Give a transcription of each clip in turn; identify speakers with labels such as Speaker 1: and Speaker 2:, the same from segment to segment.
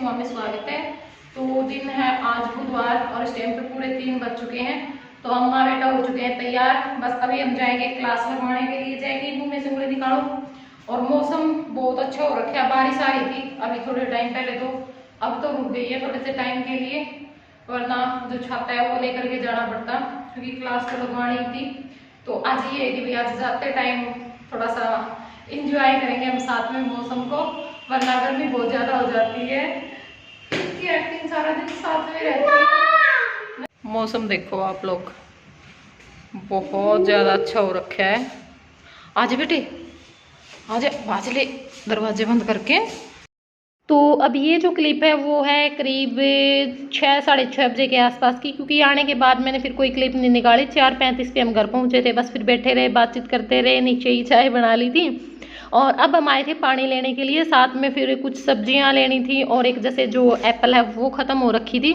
Speaker 1: सिंह में स्वागत है। तो दिन है आज बुधवार और इस टाइम पे पूरे 3 बज चुके हैं। तो हम माँ बेटा हो चुके हैं तैयार। बस अभी हम जाएंगे क्लास लगवाने के लिए, जाएंगे मुँह में से उंगली निकालो। और मौसम बहुत अच्छा हो रखा है, बारिश आ रही थी अभी थोड़े टाइम पहले, तो अब तो रुक गई है थोड़े से टाइम के लिए, वरना जो छाता है वो लेकर के जाना पड़ता क्योंकि क्लास तो लगवानी थी। तो आज ये है कि भाई आज जाते टाइम थोड़ा सा इंजॉय करेंगे हम साथ में मौसम को, वरना गर्मी बहुत ज्यादा हो जाती है। इसकी एक्टिंग सारा दिन साथ में रहती है। मौसम देखो आप लोग, बहुत ज्यादा अच्छा हो रखा है। आज बेटे आज बाज ले दरवाजे बंद करके। तो अब ये जो क्लिप है वो है करीब 6 साढ़े 6 बजे के आसपास की, क्योंकि आने के बाद मैंने फिर कोई क्लिप नहीं निकाली। 4:35 पे हम घर पहुंचे थे, बस फिर बैठे रहे, बातचीत करते रहे, नीचे ही चाय बना ली थी। और अब हम आए थे पानी लेने के लिए, साथ में फिर कुछ सब्जियां लेनी थी और एक जैसे जो एप्पल है वो ख़त्म हो रखी थी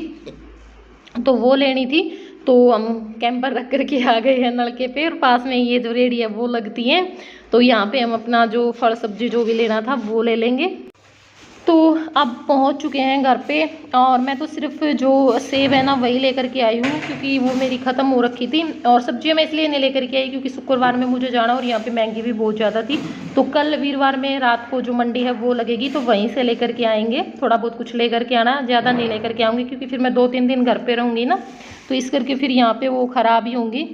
Speaker 1: तो वो लेनी थी। तो हम कैंपर रख करके आ गए हैं नलके पे, और पास में ये जो रेडी है वो लगती है, तो यहाँ पे हम अपना जो फल सब्जी जो भी लेना था वो ले लेंगे। तो अब पहुंच चुके हैं घर पे, और मैं तो सिर्फ जो सेब है ना वही लेकर के आई हूँ, क्योंकि वो मेरी ख़त्म हो रखी थी। और सब्जियां मैं इसलिए नहीं लेकर के आई क्योंकि शुक्रवार में मुझे जाना और यहाँ पे महंगी भी बहुत ज़्यादा थी। तो कल वीरवार में रात को जो मंडी है वो लगेगी, तो वहीं से लेकर के आएंगे। थोड़ा बहुत कुछ लेकर के आना, ज़्यादा नहीं लेकर के आऊँगी क्योंकि फिर मैं 2-3 दिन घर पर रहूँगी ना, तो इस करके फिर यहाँ पर वो ख़राब ही होंगी।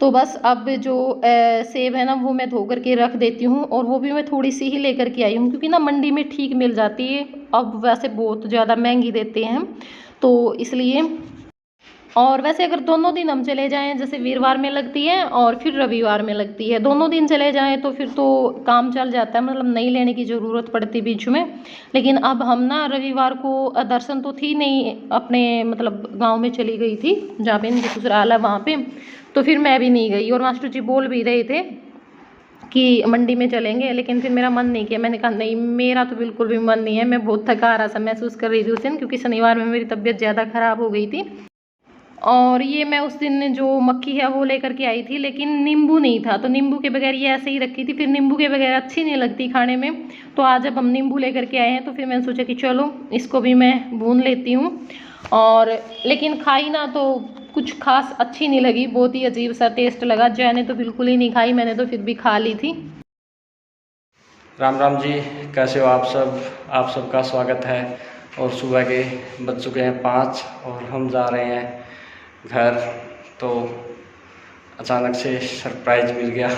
Speaker 1: तो बस अब जो सेब है ना वो मैं धो करके रख देती हूँ, और वो भी मैं थोड़ी सी ही लेकर के आई हूँ क्योंकि ना मंडी में ठीक मिल जाती है। अब वैसे बहुत ज़्यादा महंगी देते हैं तो इसलिए। और वैसे अगर दोनों दिन हम चले जाएं, जैसे वीरवार में लगती है और फिर रविवार में लगती है, दोनों दिन चले जाएं तो फिर तो काम चल जाता है, मतलब नहीं लेने की ज़रूरत पड़ती बीच में। लेकिन अब हम ना रविवार को दर्शन तो थी नहीं, अपने मतलब गांव में चली गई थी जहाँ पे इनकी ससुराल है वहाँ पे, तो फिर मैं भी नहीं गई। और मास्टर जी बोल भी रहे थे कि मंडी में चलेंगे, लेकिन फिर मेरा मन नहीं किया। मैंने कहा नहीं, मेरा तो बिल्कुल भी मन नहीं है, मैं बहुत थका रहा सा महसूस कर रही थी उस दिन, क्योंकि शनिवार में मेरी तबीयत ज़्यादा ख़राब हो गई थी। और ये मैं उस दिन जो मक्खी है वो लेकर के आई थी, लेकिन नींबू नहीं था, तो नींबू के बगैर ये ऐसे ही रखी थी, फिर नींबू के बगैर अच्छी नहीं लगती खाने में। तो आज जब हम नींबू लेकर के आए हैं तो फिर मैंने सोचा कि चलो इसको भी मैं भून लेती हूँ। और लेकिन खाई ना तो कुछ खास अच्छी नहीं लगी, बहुत ही अजीब सा टेस्ट लगा। जय ने तो बिल्कुल ही नहीं खाई, मैंने तो फिर भी खा ली थी।
Speaker 2: राम राम जी, कैसे हो आप सब? आप सबका स्वागत है। और सुबह के बज चुके हैं 5 और हम जा रहे हैं घर। तो अचानक से सरप्राइज मिल गया।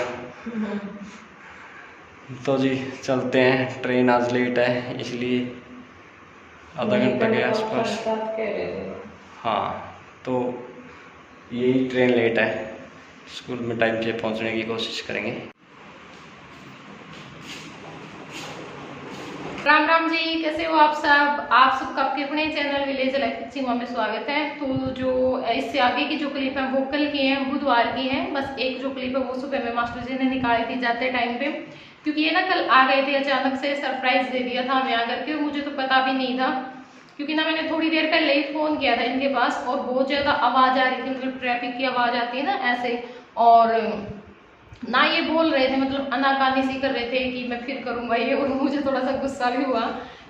Speaker 2: तो जी चलते हैं, ट्रेन आज लेट है इसलिए आधा घंटे के आसपास। हाँ, तो यही ट्रेन लेट है, स्कूल में टाइम से पहुंचने की कोशिश करेंगे।
Speaker 1: राम राम जी, कैसे हो आप सब? आप सबका आपके अपने चैनल विलेज लाइफ सिंह में स्वागत है। तो जो इससे आगे की जो क्लिप है वो कल की है, बुधवार की है। बस एक जो क्लिप है वो सुबह में मास्टर जी ने निकाली थी जाते टाइम पे, क्योंकि ये ना कल आ गए थे, अचानक से सरप्राइज दे दिया था हमें आकर के। मुझे तो पता भी नहीं था, क्योंकि ना मैंने थोड़ी देर पहले ही फोन किया था इनके पास, और बहुत ज्यादा आवाज आ रही थी, मतलब ट्रैफिक की आवाज आती है ना ऐसे, और ना ये बोल रहे थे, मतलब अनाकानी सी कर रहे थे कि मैं फिर करूंगा ये। और मुझे थोड़ा सा गुस्सा भी हुआ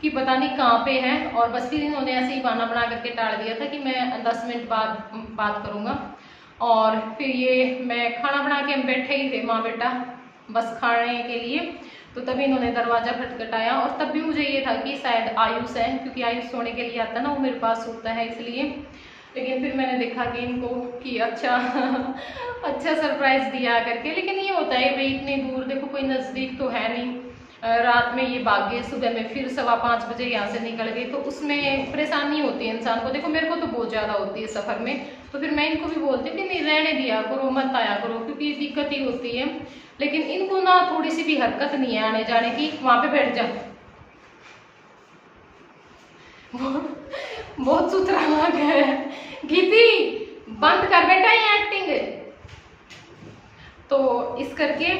Speaker 1: कि पता नहीं कहाँ पे है, और बस फिर इन्होंने ऐसे ही बहाना बना करके टाल दिया था कि मैं 10 मिनट बाद बात करूंगा। और फिर ये मैं खाना बना के हम बैठे ही थे माँ बेटा बस खाने के लिए, तो तभी इन्होंने दरवाजा खटखटाया। और तब भी मुझे ये था कि शायद आयुष है, क्योंकि आयुष सोने के लिए आता ना, वो मेरे पास सोता है इसलिए। लेकिन फिर मैंने देखा कि इनको कि अच्छा अच्छा सरप्राइज दिया करके। लेकिन ये होता है भाई, इतनी दूर देखो, कोई नज़दीक तो है नहीं। रात में ये भाग गए, सुबह में फिर 5:15 बजे यहाँ से निकल गए, तो उसमें परेशानी होती है इंसान को। देखो मेरे को तो बहुत ज़्यादा होती है सफ़र में, तो फिर मैं इनको भी बोलती हूँ कि नहीं रहने दिया करो, मत आया करो, क्योंकि दिक्कत ही होती है। लेकिन इनको ना थोड़ी सी भी हरकत नहीं है आने जाने की। वहाँ पे बैठ जा, बहुत सुथरा लग है। गीती बंद कर बेटा ये एक्टिंग। तो इस करके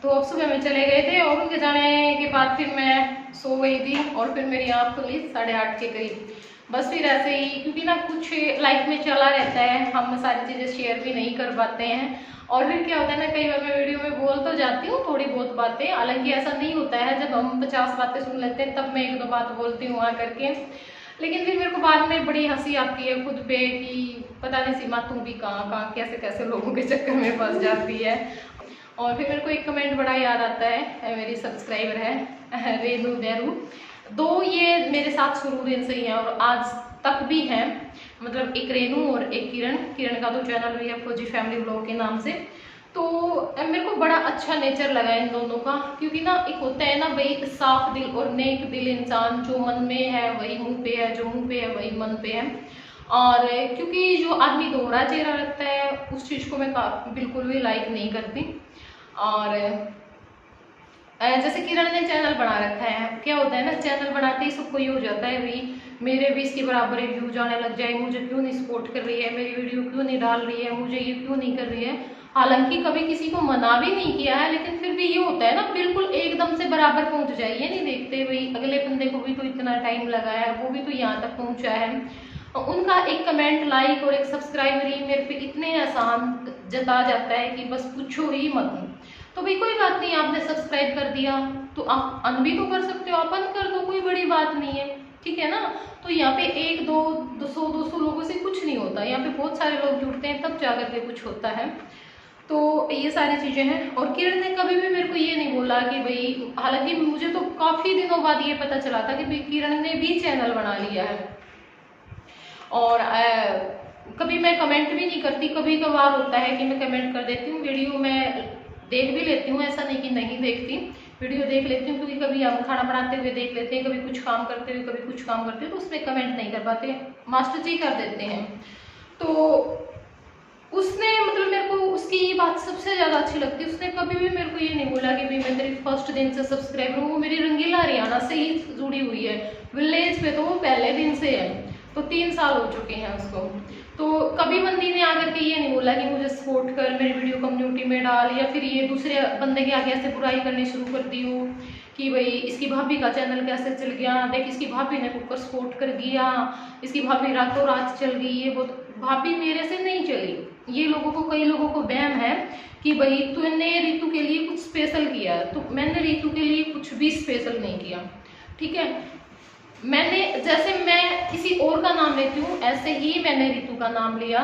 Speaker 1: तो अब सुबह में चले गए थे, और उनके जाने के बाद फिर मैं सो गई थी, और फिर मेरी आँख खुली 8:30 के करीब। बस फिर ऐसे ही, क्योंकि ना कुछ लाइफ में चला रहता है, हम सारी चीज़ें शेयर भी नहीं कर पाते हैं। और फिर क्या होता है ना, कई बार मैं वीडियो में बोल तो जाती हूँ थोड़ी बहुत बातें, हालांकि ऐसा नहीं होता है, जब हम 50 बातें सुन लेते हैं तब मैं 1-2 बात बोलती हूँ वहाँ करके। लेकिन फिर मेरे को बाद में बड़ी हंसी आती है खुद पे कि पता नहीं सीमा तू भी कहाँ कहाँ कैसे कैसे लोगों के चक्कर में फंस जाती है। और फिर मेरे को एक कमेंट बड़ा याद आता है, मेरी सब्सक्राइबर है रेनू देरू, दो ये मेरे साथ शुरू दिन से ही है और आज तक भी हैं, मतलब एक रेनू और एक किरण। किरण का तो चैनल भी है फौजी फैमिली व्लॉग के नाम से। तो मेरे को बड़ा अच्छा नेचर लगा इन दोनों का, क्योंकि ना एक होता है ना भाई साफ दिल और नेक दिल इंसान, जो मन में है वही मुंह पे है, जो मुंह पे है वही मन पे है। और क्योंकि जो आदमी दोहरा चेहरा रखता है उस चीज़ को मैं बिल्कुल भी लाइक नहीं करती। और जैसे किरण ने चैनल बना रखा है, क्या होता है ना चैनल बनाते ही सबको ये हो जाता है भाई मेरे भी इसके बराबर व्यू जाने लग जाए, मुझे क्यों नहीं सपोर्ट कर रही है, मेरी वीडियो क्यों नहीं डाल रही है, मुझे ये क्यों नहीं कर रही है। हालांकि कभी किसी को मना भी नहीं किया है, लेकिन फिर भी ये होता है ना बिल्कुल एकदम से बराबर पहुंच जाए, ये नहीं देखते भाई अगले बंदे को भी तो इतना टाइम लगा है, वो भी तो यहाँ तक पहुंचा है। उनका एक कमेंट लाइक और एक सब्सक्राइबर ही मेरे पे इतने आसान जता जाता है कि बस पूछो ही मत। तो भाई कोई बात नहीं, आपने सब्सक्राइब कर दिया तो आप अन भी तो कर सकते हो, आप अन कर दो, कोई बड़ी बात नहीं है, ठीक है ना। तो यहाँ पे 1-200 लोगों से कुछ नहीं होता, यहाँ पे बहुत सारे लोग जुड़ते हैं तब जाकर के कुछ होता है। तो ये सारी चीजें हैं। और किरण ने कभी भी मेरे को ये नहीं बोला कि भाई, हालांकि मुझे तो काफी दिनों बाद ये पता चला था कि भाई किरण ने भी चैनल बना लिया है। और कभी मैं कमेंट भी नहीं करती, कभी कभार होता है कि मैं कमेंट कर देती हूँ, वीडियो में देख भी लेती हूँ, ऐसा नहीं कि नहीं देखती, वीडियो देख लेती हूँ, क्योंकि कभी हम खाना बनाते हुए देख लेते हैं, कभी कुछ काम करते हुए, कभी कुछ काम करते हुए, तो उसमें कमेंट नहीं कर पाते, मास्टर जी कर देते हैं। तो उसने मतलब मेरे को उसकी ये बात सबसे ज़्यादा अच्छी लगती है, उसने कभी भी मेरे को ये नहीं बोला कि भाई मैं तेरी फर्स्ट दिन से सब्सक्राइबर हूँ, वो मेरी रंगीला हरियाणा से ही जुड़ी हुई है, विलेज पे तो वो पहले दिन से है, तो 3 साल हो चुके हैं उसको। तो कभी बंदी ने आकर के ये नहीं बोला कि मुझे सपोर्ट कर, मेरी वीडियो कम्युनिटी में डाल, या फिर ये दूसरे बंदे के आगे ऐसे बुराई करनी शुरू कर दी हो कि भाई इसकी भाभी का चैनल कैसे चल गया, देख इसकी भाभी ने कुकर सपोर्ट कर दिया, इसकी भाभी रातों रात चल गई, ये बहुत। भाभी मेरे से नहीं चली, ये लोगों को, कई लोगों को वहम है कि भाई तूने रितु के लिए कुछ स्पेशल किया, तो मैंने रितु के लिए कुछ भी स्पेशल नहीं किया, ठीक है। मैंने, जैसे मैं किसी और का नाम लेती हूँ ऐसे ही मैंने रितु का नाम लिया।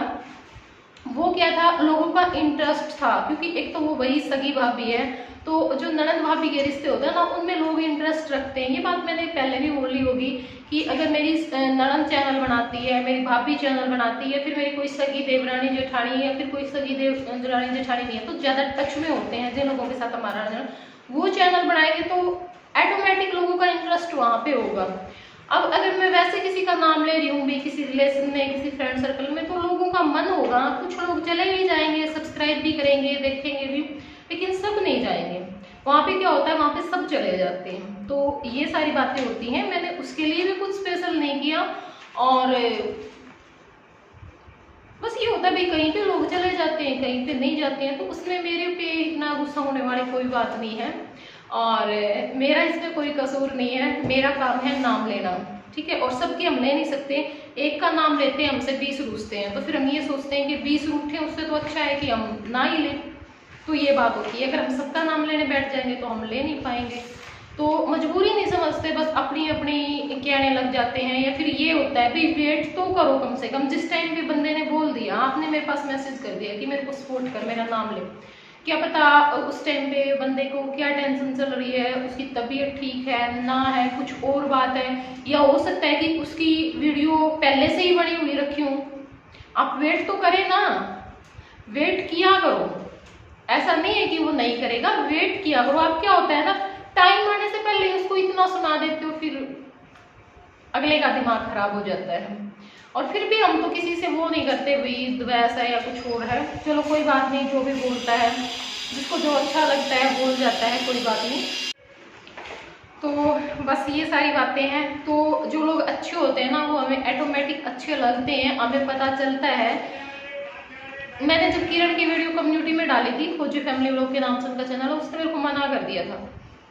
Speaker 1: वो क्या था, लोगों का इंटरेस्ट था, क्योंकि एक तो वो वही सगी भाभी है, तो जो ननद भाभी के रिश्ते होते हैं ना उनमें लोग इंटरेस्ट रखते हैं। ये बात मैंने पहले भी बोली होगी कि अगर मेरी ननद चैनल बनाती है, मेरी भाभी चैनल बनाती है, फिर मेरी कोई सगी देवरानी जेठानी या फिर कोई सगी देवरानी जेठानी नहीं है, तो ज़्यादा टच में होते हैं जिन लोगों के साथ हमारा वो चैनल बनाएंगे तो ऑटोमेटिक लोगों का इंटरेस्ट वहाँ पे होगा। अब अगर मैं वैसे किसी का नाम ले रही हूँ भी किसी रिलेशन में, किसी फ्रेंड सर्कल में, तो लोगों का मन होगा, कुछ लोग चले भी जाएंगे, सब्सक्राइब भी करेंगे, देखेंगे भी, लेकिन सब नहीं जाएंगे। वहाँ पे क्या होता है, वहाँ पे सब चले जाते हैं। तो ये सारी बातें होती हैं, मैंने उसके लिए भी कुछ स्पेशल नहीं किया। और बस ये होता है भाई कहीं पे लोग चले जाते हैं, कहीं पे नहीं जाते हैं, तो उसमें मेरे पे इतना गुस्सा होने वाली कोई बात नहीं है, और मेरा इसमें कोई कसूर नहीं है। मेरा काम है नाम लेना, ठीक है। और सबके हम ले नहीं सकते, एक का नाम लेते हैं हमसे 20 रूठते हैं, तो फिर हम ये सोचते हैं कि 20 रूठे उससे तो अच्छा है कि हम ना ही लें। तो ये बात होती है, अगर हम सबका नाम लेने बैठ जाएंगे तो हम ले नहीं पाएंगे। तो मजबूरी नहीं समझते, बस अपनी अपनी कहने लग जाते हैं। या फिर ये होता है भाई वेट तो करो कम से कम, जिस टाइम पे बंदे ने बोल दिया, आपने मेरे पास मैसेज कर दिया कि मेरे को सपोर्ट कर, मेरा नाम ले, क्या पता उस टाइम पे बंदे को क्या टेंशन चल रही है, उसकी तबीयत ठीक है ना है, कुछ और बात है, या हो सकता है कि उसकी वीडियो पहले से ही बनी हुई रखी हो। आप वेट तो करें ना, वेट किया करो, ऐसा नहीं है कि वो नहीं करेगा, वेट किया करो। आप क्या होता है ना, टाइम आने से पहले उसको इतना सुना देते हो, फिर अगले का दिमाग खराब हो जाता है। और फिर भी हम तो किसी से वो नहीं करते भाई वैसा या कुछ और है, चलो कोई बात नहीं, जो भी बोलता है, जिसको जो अच्छा लगता है बोल जाता है, कोई बात नहीं। तो बस ये सारी बातें हैं। तो जो लोग अच्छे होते हैं ना वो हमें ऑटोमेटिक अच्छे लगते हैं, हमें पता चलता है। मैंने जब किरण की वीडियो कम्युनिटी में डाली थी, फौजी फैमिली व्लॉग के नाम से उनका चैनल है, उसने मेरे को मना कर दिया था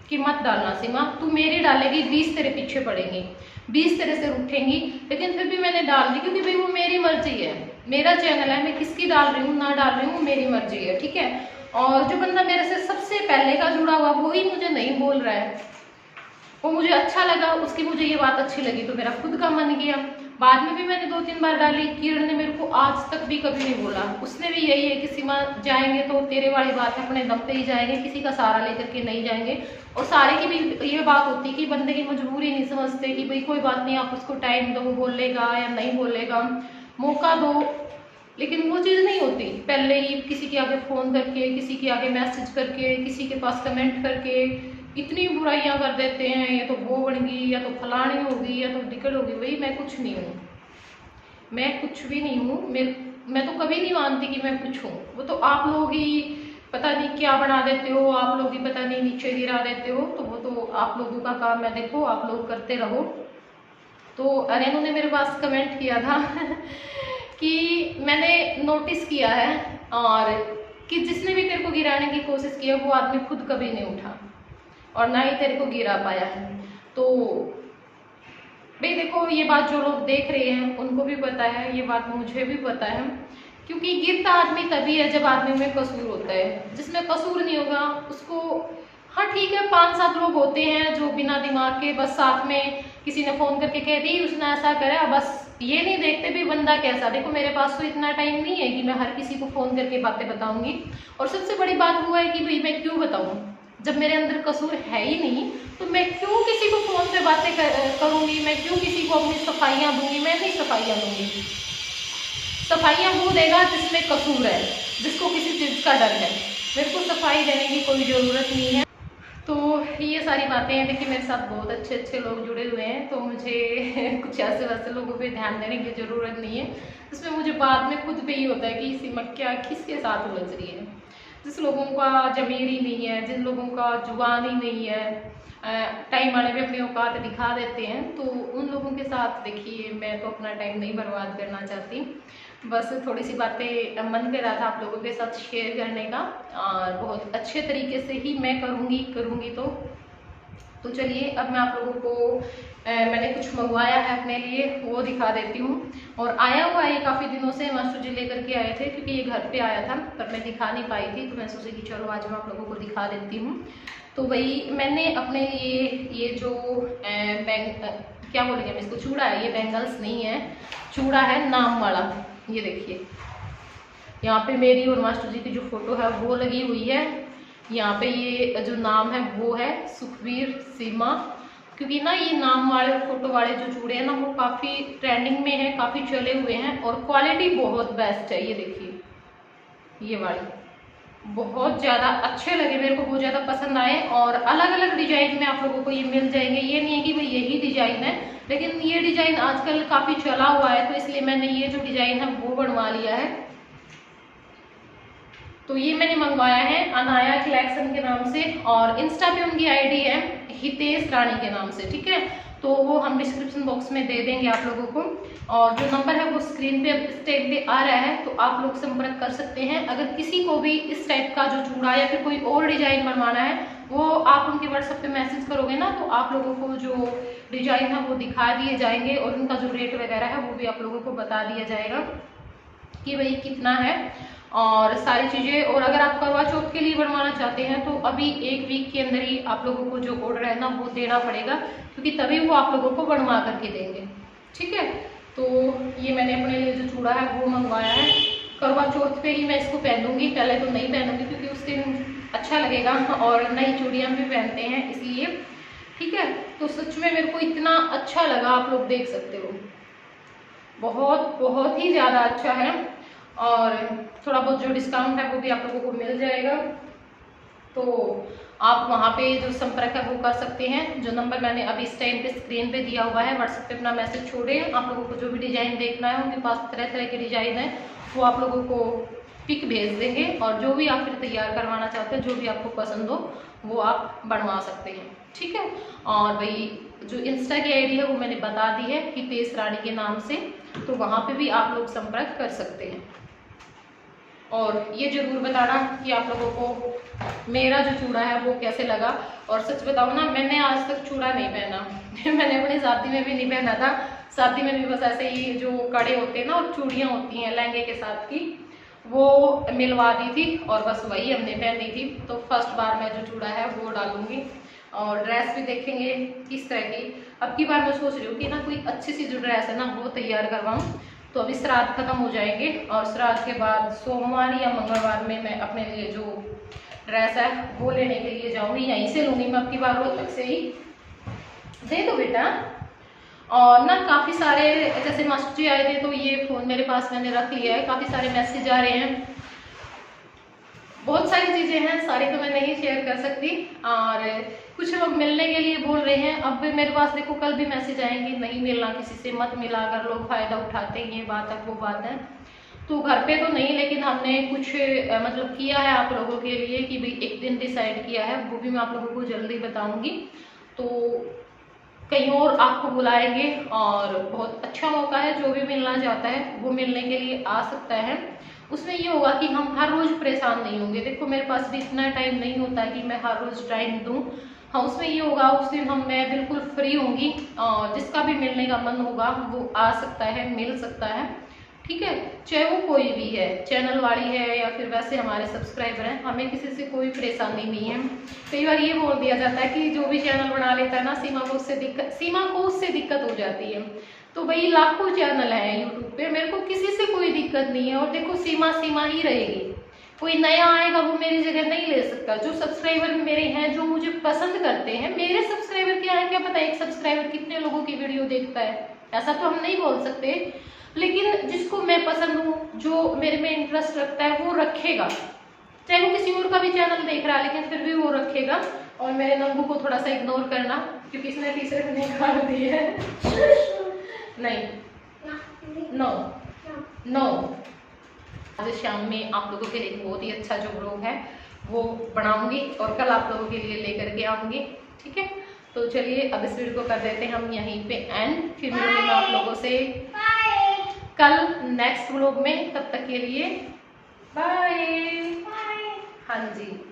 Speaker 1: कि मत डालना सीमा, तू मेरी डालेगी 20 तेरे पीछे पड़ेंगी। 20 तरह से रूठेंगी, लेकिन फिर भी मैंने डाल दी क्योंकि भाई वो मेरी मर्जी है, मेरा चैनल है, मैं किसकी डाल रही हूँ ना डाल रही हूँ मेरी मर्जी है, ठीक है। और जो बंदा मेरे से सबसे पहले का जुड़ा हुआ वो ही मुझे नहीं बोल रहा है, वो मुझे अच्छा लगा, उसकी मुझे ये बात अच्छी लगी तो मेरा खुद का मन किया। बाद में भी मैंने 2-3 बार डाली, किरण ने मेरे को आज तक भी कभी नहीं बोला, उसने भी यही है कि सीमा जाएंगे तो तेरे वाली बात है, अपने दम पे ही जाएंगे, किसी का सहारा लेकर के नहीं जाएंगे। और सारे की भी ये बात होती कि बंदे की मजबूरी नहीं समझते कि भाई कोई बात नहीं, आप उसको टाइम दो, बोलेगा या नहीं बोलेगा, मौका दो, लेकिन वो चीज़ नहीं होती। पहले ही किसी के आगे फ़ोन करके, किसी के आगे मैसेज करके, किसी के पास कमेंट करके इतनी बुराइयां कर देते हैं, ये तो वो बनेगी, या तो फलानी होगी, या तो दिक्कत होगी। भाई मैं कुछ नहीं हूँ, मैं कुछ भी नहीं हूँ, मैं तो कभी नहीं मानती कि मैं कुछ हूँ। वो तो आप लोग ही पता नहीं क्या बना देते हो, आप लोग ही पता नहीं नीचे गिरा देते हो, तो वो तो आप लोगों का काम है, देखो आप लोग करते रहो। तो अरेनु ने मेरे पास कमेंट किया था कि मैंने नोटिस किया है और कि जिसने भी तेरे को गिराने की कोशिश की है वो आदमी खुद कभी नहीं उठा और ना ही तेरे को गिरा पाया है। तो भाई देखो, ये बात जो लोग देख रहे हैं उनको भी पता है, ये बात मुझे भी पता है, क्योंकि गिरता आदमी तभी है जब आदमी में कसूर होता है। जिसमें कसूर नहीं होगा उसको, हाँ ठीक है 5-7 लोग होते हैं जो बिना दिमाग के बस साथ में किसी ने फोन करके कह दी उसने ऐसा करा, बस ये नहीं देखते भी बंदा कैसा। देखो मेरे पास तो इतना टाइम नहीं है कि मैं हर किसी को फोन करके बातें बताऊंगी, और सबसे बड़ी बात वो है कि भाई मैं क्यों बताऊं, जब मेरे अंदर कसूर है ही नहीं तो मैं क्यों किसी को फोन पे बातें करूंगी, मैं क्यों किसी को अपनी सफाइयां दूंगी। मैं नहीं सफाइयां दूंगी, सफाइयां वो देगा जिसमें कसूर है, जिसको किसी चीज का डर है। मेरे को सफाई देने की कोई जरूरत नहीं है। तो ये सारी बातें हैं। देखिए मेरे साथ बहुत अच्छे अच्छे लोग जुड़े हुए हैं, तो मुझे कुछ ऐसे वैसे लोगों पे ध्यान देने की ज़रूरत नहीं है, जिसमें मुझे बाद में खुद पे ही होता है कि सीमा क्या किसके साथ उलझ रही है। जिस लोगों का ज़मीर ही नहीं है, जिन लोगों का जुबान ही नहीं है, टाइम आने पे अपनी औकात दिखा देते हैं, तो उन लोगों के साथ देखिए मैं तो अपना टाइम नहीं बर्बाद करना चाहती। बस थोड़ी सी बातें मन कर रहा था आप लोगों के साथ शेयर करने का, और बहुत अच्छे तरीके से ही मैं करूँगी तो चलिए अब मैं आप लोगों को मैंने कुछ मंगवाया है अपने लिए वो दिखा देती हूँ। और आया हुआ है काफ़ी दिनों से, मास्टर जी लेकर के आए थे क्योंकि ये घर पे आया था, पर मैं दिखा नहीं पाई थी, तो मैं सोची कि चलो आज मैं आप लोगों को दिखा देती हूँ। तो वही मैंने अपने लिए ये जो क्या बोलेंगे हम इसको, चूड़ा है, ये बैंगल्स नहीं है, चूड़ा है नाम वाला। ये देखिए यहाँ पे मेरी और मास्टर जी की जो फोटो है वो लगी हुई है, यहाँ पे ये जो नाम है वो है सुखवीर सीमा, क्योंकि ना ये नाम वाले फोटो वाले जो चूड़े हैं ना वो काफ़ी ट्रेंडिंग में है, काफ़ी चले हुए हैं और क्वालिटी बहुत बेस्ट है। ये देखिए ये वाली बहुत ज़्यादा अच्छे लगे मेरे को, बहुत ज़्यादा पसंद आए, और अलग अलग डिजाइन में आप लोगों को ये मिल जाएंगे। ये नहीं है कि भाई यही डिजाइन है, लेकिन ये डिजाइन आजकल काफ़ी चला हुआ है, तो इसलिए मैंने ये जो डिजाइन है वो बनवा लिया है। तो ये मैंने मंगवाया है अनाया कलेक्शन के नाम से, और इंस्टा पे उनकी आईडी है हितेश रानी के नाम से, ठीक है। तो वो हम डिस्क्रिप्शन बॉक्स में दे देंगे आप लोगों को, और जो नंबर है वो स्क्रीन पे इस टाइप पे आ रहा है, तो आप लोग संपर्क कर सकते हैं। अगर किसी को भी इस टाइप का जो चूड़ा या फिर कोई और डिजाइन बनवाना है, वो आप उनके व्हाट्सएप पे मैसेज करोगे ना, तो आप लोगों को जो डिजाइन है वो दिखा दिए जाएंगे, और उनका जो रेट वगैरह है वो भी आप लोगों को बता दिया जाएगा कि भाई कितना है और सारी चीज़ें। और अगर आप करवा चौथ के लिए बनवाना चाहते हैं तो अभी 1 वीक के अंदर ही आप लोगों को जो ऑर्डर है ना वो देना पड़ेगा, क्योंकि तभी वो आप लोगों को बनवा करके देंगे, ठीक है। तो ये मैंने अपने लिए जो चूड़ा है वो मंगवाया है, करवा चौथ पे ही मैं इसको पहनूंगी, पहले तो नहीं पहनूंगी क्योंकि उस दिन अच्छा लगेगा, और नई चूड़ियाँ भी पहनते हैं इसलिए, ठीक है। तो सच में मेरे को इतना अच्छा लगा, आप लोग देख सकते हो, बहुत बहुत ही ज़्यादा अच्छा है, और थोड़ा बहुत जो डिस्काउंट है वो भी आप लोगों को मिल जाएगा। तो आप वहाँ पे जो संपर्क है वो कर सकते हैं, जो नंबर मैंने अभी इस टाइम पे स्क्रीन पे दिया हुआ है, व्हाट्सएप पे अपना मैसेज छोड़े। आप लोगों को जो भी डिज़ाइन देखना है, उनके पास तरह तरह के डिज़ाइन है, वो आप लोगों को पिक भेज देंगे, और जो भी आप फिर तैयार करवाना चाहते हैं, जो भी आपको पसंद हो वो आप बनवा सकते हैं, ठीक है। और भाई जो इंस्टा की आईडी है वो मैंने बता दी है हितेश रानी के नाम से, तो वहाँ पे भी आप लोग संपर्क कर सकते हैं। और ये जरूर बताना कि आप लोगों को मेरा जो चूड़ा है वो कैसे लगा, और सच बताऊँ ना, मैंने आज तक चूड़ा नहीं पहना मैंने अपनी शादी में भी नहीं पहना था। शादी में भी बस ऐसे ही जो कड़े होते हैं ना और चूड़ियाँ होती हैं लहंगे के साथ की, वो मिलवा दी थी और बस वही हमने पहनी थी। तो फर्स्ट बार मैं जो चूड़ा है वो डालूंगी और ड्रेस भी देखेंगे किस तरह की। अब की बार मैं सोच रही हूँ कि ना कोई अच्छी सी जो ड्रेस है ना वो तैयार करवाऊँ। तो अभी श्राद्ध खत्म हो जाएंगे और श्राद्ध के बाद सोमवार या मंगलवार में मैं अपने लिए जो ड्रेस है वो लेने के लिए जाऊंगी। यहीं से लूंगी मैं अब की बार, रोहतक से ही। दे दो बेटा। और ना काफ़ी सारे जैसे मास्टर जी आए थे तो ये फ़ोन मेरे पास मैंने रख लिया है, काफ़ी सारे मैसेज आ रहे हैं, बहुत सारी चीज़ें हैं, सारी तो मैं नहीं शेयर कर सकती। और कुछ लोग मिलने के लिए बोल रहे हैं। अब भी मेरे पास देखो कल भी मैसेज आएंगे, नहीं मिलना किसी से, मत मिला, अगर लोग फ़ायदा उठाते हैं, ये बात है वो बात है। तो घर पे तो नहीं, लेकिन हमने कुछ मतलब किया है आप लोगों के लिए कि भाई एक दिन डिसाइड किया है, वो भी मैं आप लोगों को जल्दी बताऊंगी। तो कहीं और आपको बुलाएंगे और बहुत अच्छा मौका है, जो भी मिलना चाहता है वो मिलने के लिए आ सकता है। उसमें ये होगा कि हम हर रोज परेशान नहीं होंगे। देखो मेरे पास भी इतना टाइम नहीं होता कि मैं हर रोज टाइम दूं। हाँ, उसमें ये होगा उस दिन मैं बिल्कुल फ्री होंगी और जिसका भी मिलने का मन होगा वो आ सकता है, मिल सकता है, ठीक है। चाहे वो कोई भी है, चैनल वाली है या फिर वैसे हमारे सब्सक्राइबर हैं, हमें किसी से कोई परेशानी नहीं है। कई बार ये बोल दिया जाता है कि जो भी चैनल बना लेता है ना, सीमा को उससे दिक्कत हो जाती है। तो भाई लाखों चैनल हैं यूट्यूब पे, मेरे को किसी से कोई दिक्कत नहीं है। और देखो सीमा सीमा ही रहेगी, कोई नया आएगा वो मेरी जगह नहीं ले सकता। जो सब्सक्राइबर मेरे हैं, जो मुझे पसंद करते हैं, मेरे सब्सक्राइबर क्या है क्या पता, एक सब्सक्राइबर कितने लोगों की वीडियो देखता है, ऐसा तो हम नहीं बोल सकते। लेकिन जिसको मैं पसंद हूँ, जो मेरे में इंटरेस्ट रखता है, वो रखेगा। चाहे वो किसी और का भी चैनल देख रहा है, लेकिन फिर भी वो रखेगा। और मेरे नंबू को थोड़ा सा इग्नोर करना, क्योंकि इसने टी शर्ट निकाल दी है नहीं, नो नो। आज शाम में आप लोगों के लिए एक बहुत ही अच्छा जो व्लॉग है वो बनाऊंगी और कल आप लोगों के लिए लेकर के आऊंगी, ठीक है। तो चलिए अब इस वीडियो को कर देते हैं हम यहीं पे एंड, फिर मिलूंगी मैं आप लोगों से कल नेक्स्ट व्लॉग में। तब तक के लिए बाय। हाँ जी।